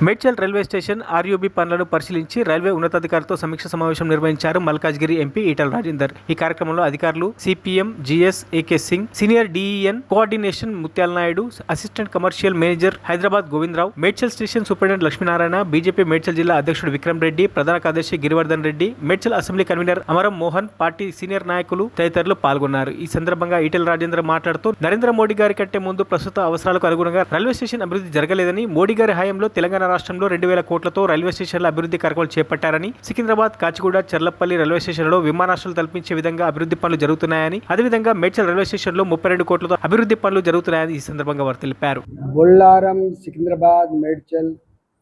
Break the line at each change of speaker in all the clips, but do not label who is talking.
Medchal railway station RUB పనులను పరిశీలించి railway ఉన్నతాధికారులతో సమీక్ష సమావేశం నిర్వహించారు మల్కాజ్గిరి ఎంపీ ఈటల రాజేందర్. ఈ కార్యక్రమంలో అధికారులు CPM GS AK Singh, senior DEN coordination Mutyala Naidu, assistant commercial manager Hyderabad Govindarao, Medchal station superintendent Lakshminarayana, BJP Medchal జిల్లా అధ్యక్షుడు విక్రమ్ రెడ్డి, ప్రధాన కార్యదర్శి Girivardhan Reddy, Medchal assembly convener Amaram Mohan, party senior నాయకులు తదితరులు పాల్గొన్నారు. ఈ సందర్భంగా ఈటల రాజేందర్ మాట్లాడుతూ నరేంద్ర మోడీ గారి కంటే ముందు ప్రస్తుత అవసరాలకు అనుగుణంగా రైల్వే స్టేషన్ అభివృద్ధి జరగలేదని, మోడీ గారి హయాంలో తెలంగాణ రాష్ట్రంలో 2000 కోట్లతో రైల్వే స్టేషన్ల అభివృద్ధి కార్యక్రమాలు చేపట్టారని, సికింద్రాబాద్, కాచిగూడ, చర్లపల్లి రైల్వే స్టేషన్లో విమానాశ్రయాలు కల్పించే విధంగా అభివృద్ధి పనులు జరుగుతున్నాయని, అదేవిధంగా మేడ్చల్ రైల్వే స్టేషన్లో 32 కోట్లతో అభివృద్ధి పనులు జరుగుతున్నాయని ఈ సందర్భంగా వారు తెలిపారు.
బొల్లారం, సికింద్రాబాద్, మేడ్చల్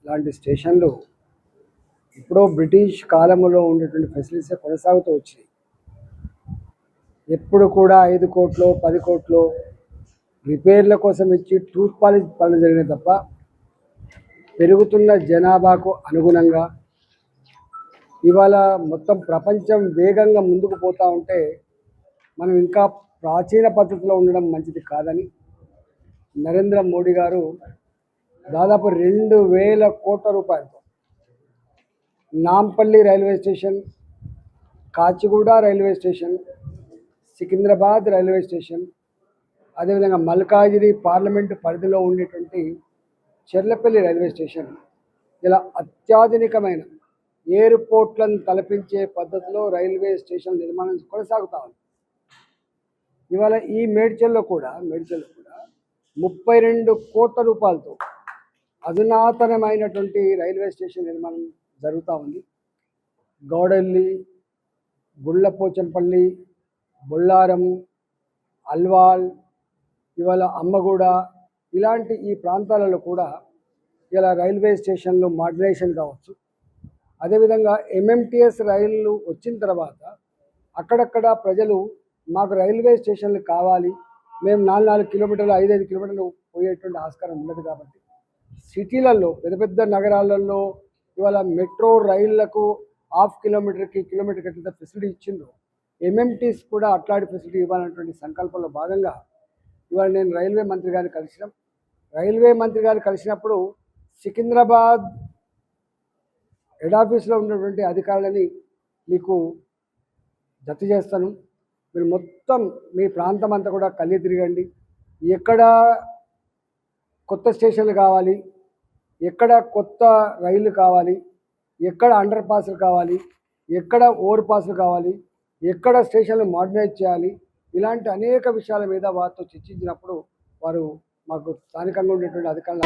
లాంటి స్టేషన్లు ఇప్పుడు బ్రిటిష్ కాలంలో ఉండేటువంటి ఫెసిలిటీస్ కొనసాగుతూ వచ్చాయి. ఎప్పుడు కూడా 5 కోట్లు 10 కోట్లు రిపేర్ల కోసం ఇచ్చి టూత్ పాలిష్ పనులు జరిగినాయి తప్ప పెరుగుతున్న జనాభాకు అనుగుణంగా ఇవాళ మొత్తం ప్రపంచం వేగంగా ముందుకు పోతూ ఉంటే మనం ఇంకా ప్రాచీన పద్ధతిలో ఉండడం మంచిది కాదని నరేంద్ర మోడీ గారు దాదాపు 2000 కోట్ల రూపాయలతో Nampally railway station, Kacheguda railway station, Secunderabad railway station, అదేవిధంగా మల్కాజిగిరి పార్లమెంటు పరిధిలో ఉండేటువంటి చెర్లపల్లి రైల్వే స్టేషన్ ఇలా అత్యాధునికమైన ఎయిర్పోర్ట్లను తలపించే పద్ధతిలో రైల్వే స్టేషన్ నిర్మాణం కొనసాగుతా ఉంది. ఇవాళ ఈ మేడ్చల్లో కూడా 32 కోట్ల రూపాయలతో అధునాతనమైనటువంటి రైల్వే స్టేషన్ నిర్మాణం జరుగుతూ ఉంది. గౌడల్లి, గుళ్ళపోచంపల్లి, బొల్లారం, అల్వాల్, ఇవాళ అమ్మగూడ ఇలాంటి ఈ ప్రాంతాలలో కూడా ఇలా రైల్వే స్టేషన్లు మోడర్నైజేషన్ కావచ్చు. అదేవిధంగా ఎంఎంటీఎస్ రైళ్ళు వచ్చిన తర్వాత అక్కడక్కడ ప్రజలు మాకు రైల్వే స్టేషన్లు కావాలి, మేము 4 కిలోమీటర్లు 5 కిలోమీటర్లు పోయేటువంటి ఆస్కారం ఉండదు. కాబట్టి సిటీలలో పెద్ద పెద్ద నగరాలలో ఇవాళ మెట్రో రైళ్లకు కిలోమీటర్కి ఎంత ఫెసిలిటీ ఇచ్చిందో ఎంఎంటీస్ కూడా అట్లాంటి ఫెసిలిటీ ఇవ్వాలన్నటువంటి సంకల్పంలో భాగంగా ఇవాళ నేను రైల్వే మంత్రి గారిని కలిసినప్పుడు సికింద్రాబాద్ హెడ్ ఆఫీస్లో ఉన్నటువంటి అధికారులని మీకు జత చేస్తాను. మీరు మొత్తం మీ ప్రాంతం అంతా కూడా కలిగి తిరగండి. ఎక్కడ కొత్త స్టేషన్లు కావాలి, ఎక్కడ కొత్త రైళ్లు కావాలి, ఎక్కడ అండర్ పాస్లు కావాలి, ఎక్కడ ఓవర్ పాస్లు కావాలి, ఎక్కడ స్టేషన్లు మోడర్నైజ్ చేయాలి, ఇలాంటి అనేక విషయాల మీద వారితో చర్చించినప్పుడు వారు మాకు స్థానికంగా ఉండేటువంటి అధికారులు